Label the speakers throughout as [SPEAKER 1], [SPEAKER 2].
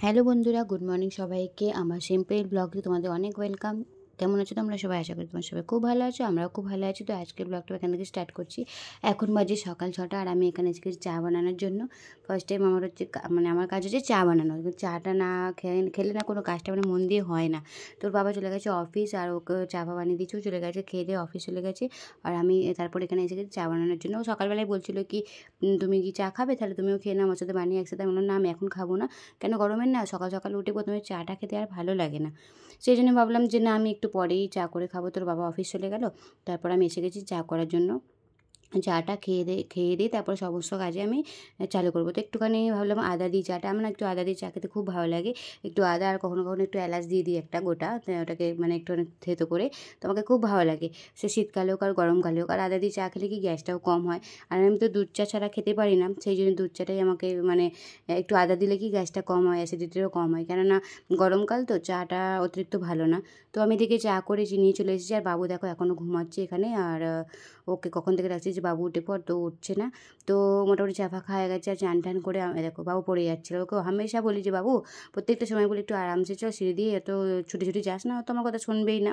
[SPEAKER 1] Hello বন্ধুরা, good morning সবাইকে। আমার সিম্পল ব্লগে তোমাদের অনেক ওয়েলকাম। কেমন আছো তোমরা সবাই? আশা করি তোমরা সবাই খুব ভালো আছো, আমরাও খুব ভালো আছি। তো আজকের ব্লগটা এখান থেকে স্টার্ট করছি। এখন বাজে সকাল 6টা আর আমি এখানে এসেছি চা বানানোর জন্য। ফার্স্ট টাইম আমার হচ্ছে আমার কাজ হচ্ছে চা বানানো। চাটা না খেলে না কোনো কাজটা মন দিয়ে হয় না। তোর বাবা চলে গেছে অফিস আর ওকে চা বানিয়ে দিয়েছেও চলে গেছে, খেয়ে দিয়ে অফিস চলে গেছে। আর আমি তারপর এখানে এসে গেছি চা বানানোর জন্য। ও সকালবেলায় বলছিল কি তুমি কি চা খাবে, তাহলে তুমিও খেয়ে নাও আমার সাথে বানিয়ে একসাথে। আমি বললাম না, আমি এখন খাবো না, কেন গরমের না সকাল সকাল উঠে প্রথমে চাটা খেতে আর ভালো লাগে না। সেই জন্য ভাবলাম যে না, আমি একটু পরেই চা করে খাবো। তোর বাবা অফিস চলে গেল, তারপর আমি এসে গেছি চা করার জন্য। চাটা খেয়ে দিই তারপর সমস্ত কাজে আমি চালু করবো। তো একটুখানি ভাবলাম আদা দিই চাটা, আমার একটু আদা দিয়ে চা খেতে খুব ভালো লাগে। একটু আদা আর কখনো কখনো একটু এলাচ দিয়ে দিই একটা গোটা, ওটাকে একটু থেতো করে। তো আমাকে খুব ভালো লাগে, সে শীতকালে হোক আর গরমকালে হোক। আর আদা দিয়ে চা খেলে কি গ্যাসটাও কম হয়। আর আমি তো দুধ চা ছাড়া খেতে পারি না, সেই জন্য দুধ চাটাই আমাকে একটু আদা দিলে কি গ্যাসটা কম হয়, অ্যাসিডিটিও কম হয়। কেননা গরমকাল তো চাটা অতিরিক্ত ভালো না। তো আমি এদিকে চা করে নিয়ে চলে এসেছি। আর বাবু দেখো এখনও ঘুমাচ্ছে এখানে। আর ওকে কখন থেকে রাখছি যে বাবু উঠে পর, তো উঠছে না। তো মোটামুটি চা ফা খাওয়া গেছে। আর চান টান করে দেখো বাবু পড়ে যাচ্ছিলো। ওকে হামেশা বলি যে বাবু প্রত্যেকটা সময় বলি একটু আরামসে চল, সিঁড়ি দিয়ে এত ছুটি ছুটি যাস না, তো আমার কথা শুনবেই না।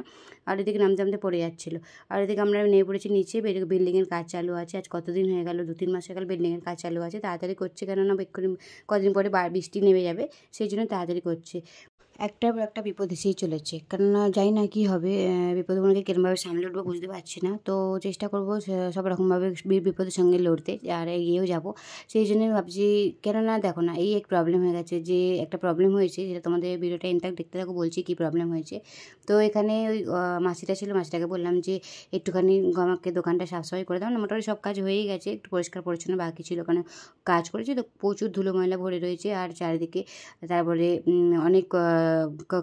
[SPEAKER 1] আর এদিকে নামতে নামতে পড়ে যাচ্ছিলো। আর এদিকে আমরা নেমে পড়েছি নিচে। বিল্ডিংয়ের কাজ চালু আছে। আজ কতদিন হয়ে গেল, 2-3 মাস হয়ে গেল বিল্ডিংয়ের কাজ চালু আছে। তাড়াতাড়ি করছে, কেননা এক্ষুনি কদিন পরে বৃষ্টি নেমে যাবে, সেই জন্য তাড়াতাড়ি করছে। একটার পর একটা বিপদ এসেই চলেছে, কেননা জানি না কী হবে। বিপদগুলোকে কিরমভাবে সামলে উঠবো বুঝতে পারছি না। তো চেষ্টা করবো সব রকমভাবে বিপদের সঙ্গে লড়তে আর এগিয়েও যাব। সেই জন্যই ভাবছি, কেননা দেখো না, এই এক প্রবলেম হয়ে গেছে, যে একটা প্রবলেম হয়েছে যেটা তোমাদের ভিডিওটা ইনফ্যাক্ট দেখতে থাকো, বলছি কী প্রবলেম হয়েছে। তো এখানে ওই মাসিটা ছিল, মাসিটাকে বললাম যে একটুখানি আমাকে দোকানটা সাফসফাই করে দাও না। মোটামুটি সব কাজ হয়েই গেছে, একটু পরিষ্কার পরিচ্ছন্ন বাকি ছিল, কারণ কাজ করেছি তো প্রচুর ধুলো ময়লা ভরে রয়েছে আর চারিদিকে। তারপরে অনেক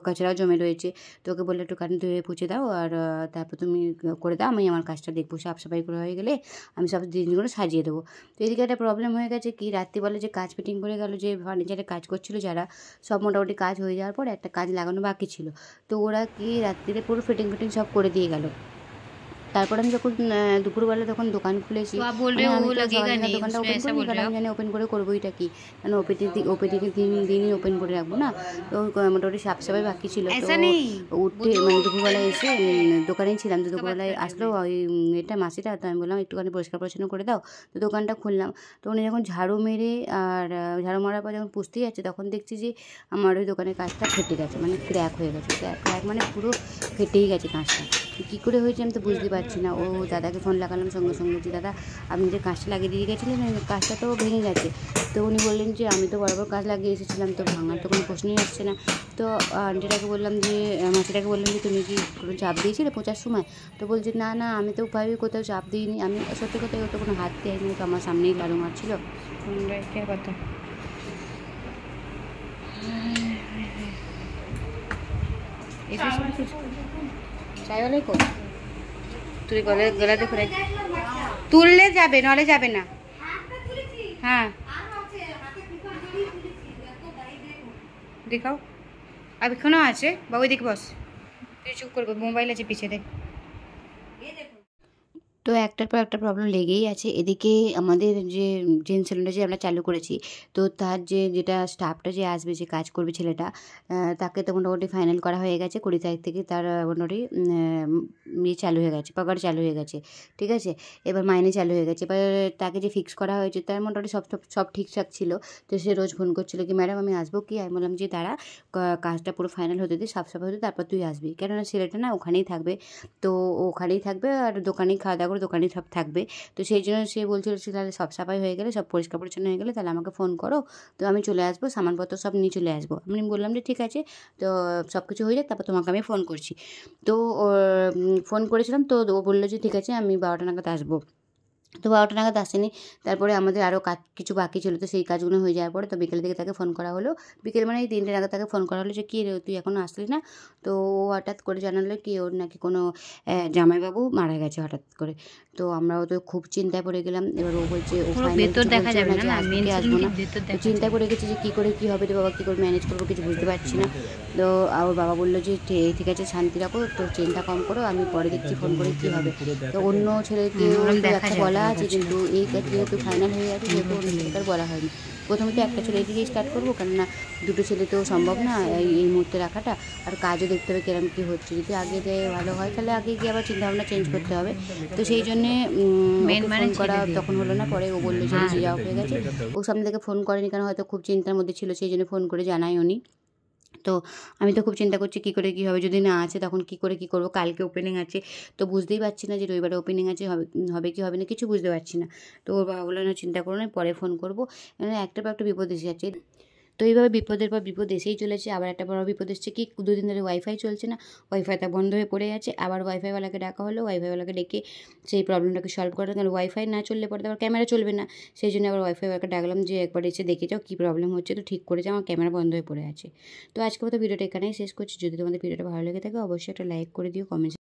[SPEAKER 1] কাচড়াও জমে রয়েছে। তো ওকে বললে একটুখানি ধুয়ে পুছে দাও আর তারপর তুমি করে দাও, আমি আমার কাজটা দেখবো। সাফ সাফাই করে হয়ে গেলে আমি সব জিনিসগুলো সাজিয়ে দেবো। তো এদিকে একটা প্রবলেম হয়ে গেছে কি, রাত্রিবেলা যে কাজ ফিটিং করে গেল, যে ফার্নিচারে কাজ করছিল যারা, সব মোটামুটি কাজ হয়ে যাওয়ার পর একটা কাজ লাগানো বাকি ছিল। তো ওরা কি রাত্রিরে পুরো ফিটিং সব করে দিয়ে গেল। তারপর আমি যখন দুপুরবেলা তখন দোকান খুলেছি, আমি তো দোকানটা ওপেন করি, কারণ আমি জানি ওপেন করে করবো এটা কি, কারণ ওপিডিকে দিনই ওপেন করে রাখবো না। তো মোটামুটি সাফ সাফাই বাকি ছিল। তো উঠে দুপুরবেলায় এসে দোকানেই ছিলাম। তো দুপুরবেলায় আসলো ওই এটা মাসিটা, তো আমি বললাম একটুখানি পরিষ্কার পরিচ্ছন্ন করে দাও। তো দোকানটা খুললাম। তো উনি যখন ঝাড়ু মেরে আর ঝাড়ু মারার পর যখন পুষতে যাচ্ছে, তখন দেখছি যে আমার ওই দোকানের কাজটা ফেটে গেছে, ক্র্যাক হয়ে গেছে। ক্র্যাক পুরো ফেটেই গেছে কাঁচটা। কী করে হয়েছে আমি তো বুঝতে পারছি না। ও দাদাকে ফোন লাগালাম সঙ্গে সঙ্গে, যে দাদা আপনি যে কাঁচটা লাগিয়ে দিয়ে গেছিলেন, কাঁচটা তো ভেঙে গেছে। তো উনি বললেন যে আমি তো বরাবর কাঁচ লাগিয়ে এসেছিলাম, তো ভাঙার তো কোনো প্রশ্নই আসছে না। তো আন্টিটাকে বললাম যে, মাসিটাকে বললাম যে তুমি কি কোনো চাপ দিয়েছিলে পৌঁছার সময়? তো বলছে না না, আমি তো ভাবি কোথাও চাপ দিইনি। আমি সত্যি কথাই, ও তো কোনো হাত দেয়নি, তো আমার সামনেই লাড়ু মারছিল। কথা চাইওয়ালাই কর, তুই গলাতে ঘুরে তুললে যাবে, নলে যাবে না। হ্যাঁ দেখাও, আর এখনও আছে বাবু, দিকে বস, তুই চুপ করবো, মোবাইল আছে পিছিয়ে দে। তো একটার পর একটা প্রবলেম লেগেই আছে। এদিকে আমাদের যে জেন্টস সেলুনটা যে আমরা চালু করেছি, তো তার যেটা স্টাফটা যে আসবে, যে কাজ করবে ছেলেটা, তাকে তো মোটামুটি ফাইনাল করা হয়ে গেছে। 20 তারিখ থেকে তার মোটামুটি চালু হয়ে গেছে, পগার চালু হয়ে গেছে, ঠিক আছে। এবার মাইনে চালু হয়ে গেছে। এবার তাকে যে ফিক্স করা হয়েছে, তার মোটামুটি সব ঠিকঠাক ছিল। তো সে রোজ ফোন করছিল কি ম্যাডাম আমি আসবো কি। আমি বললাম যে তারা কাজটা পুরো ফাইনাল হতে দিই, সাফ সাফাই হতে, তারপর তুই আসবি। কেননা ছেলেটা না ওখানেই থাকবে, তো ওখানেই থাকবে আর দোকানেই খাওয়া দাওয়া করে দোকানেই সব থাকবে। তো সেই জন্য সে বলছিল তাহলে সব সাফাই হয়ে গেলে, সব পরিষ্কার পরিচ্ছন্ন হয়ে গেলে তাহলে আমাকে ফোন করো, তো আমি চলে আসবো, সামানপত্র সব নিয়ে চলে আসবো। আমি বললাম যে ঠিক আছে, তো সব কিছু হয়ে যাক তারপর তোমাকে আমি ফোন করছি। তো ফোন করেছিলাম, তো ও বললো যে ঠিক আছে আমি 12টা নাগাদ আসবো। তো 12টা নাগাদ আসেনি। তারপরে আমাদের আরও কাজ কিছু বাকি ছিল, তো সেই কাজগুলো হয়ে যাওয়ার পরে তো বিকেল থেকে তাকে ফোন করা হলো। বিকেল এই 3টে নাগাদ তাকে ফোন করা হলো যে কী রে তুই এখনও আসলি না। তো ও হঠাৎ করে জানালো কি ওর নাকি কোনো জামাইবাবু মারা গেছে হঠাৎ করে। তো আমরাও তো খুব চিন্তায় পড়ে গেলাম। এবার ও বলছে ও আসবো না, চিন্তায় পড়ে গেছে যে কী করে কী হবে রে বাবা, কী করে ম্যানেজ করবো কিছু বুঝতে পারছি না। তো ওর বাবা বললো যে ঠিক আছে শান্তি রাখো, তো চিন্তা কম করো, আমি পরে দেখছি ফোন করে কী হবে। তো অন্য ছেলেকে একটা বলা বলা আছে, কিন্তু এই যেহেতু ফাইনাল হয়ে গেছে সেহেতু অন্য ছেলেকে আর বলা হয়নি। প্রথমে তো একটা ছেলে দিকেই স্টার্ট করবো, কেননা দুটো ছেলে তো সম্ভব না এই মুহূর্তে রাখাটা, আর কাজও দেখতে হবে কিরম কী হচ্ছে। যদি আগে যেয়ে ভালো হয় তাহলে আগে গিয়ে আবার চিন্তাভাবনা চেঞ্জ করতে হবে। তো সেই জন্যে ফোন করা তখন হলো না, পরে ও বললো যে যে যাওয়া হয়ে গেছে। ও সামনে থেকে ফোন করেনি, কারণ হয়তো খুব চিন্তার মধ্যে ছিল, সেই জন্য ফোন করে জানাই উনি। তো আমি তো খুব চিন্তা করছি কী করে কী হবে, যদি না আছে তখন কী করে কী করবো। কালকে ওপেনিং আছে, তো বুঝতেই পারছি না যে রবিবারে ওপেনিং আছে, হবে কি হবে না কিছু বুঝতে পারছি না। তো ওর বাবা বললো না চিন্তা করো না, পরে ফোন করবো, একটার পর একটা বিপদ এসে যাচ্ছে। তো এইভাবে বিপদের পর বিপদ এসেই চলেছে। আবার একটা বড় বিপদ এসছে কি, দুদিন ধরে ওয়াইফাই চলছে না, ওয়াইফাইটা বন্ধ হয়ে পড়ে আছে। আবার ওয়াইফাইওয়ালাকে ডাকা হলো, ওয়াইফাইওয়ালাকে ডেকে সেই প্রবলেমটাকে সলভ করার, কারণ ওয়াইফাই না চললে পরে আবার ক্যামেরা চলবে না। সেই জন্য আবার ওয়াইফাইওয়ালাকে ডাকলাম যে একবার এসে দেখে যাও কী প্রবলেম হচ্ছে, তো ঠিক করে যাও, আমার ক্যামেরা বন্ধ হয়ে পড়ে আছে। তো আজকে মতো ভিডিওটা এখানেই শেষ করছি। যদি তোমাদের ভিডিওটা ভালো লেগে থাকে অবশ্যই একটা লাইক করে দিও, কমেন্ট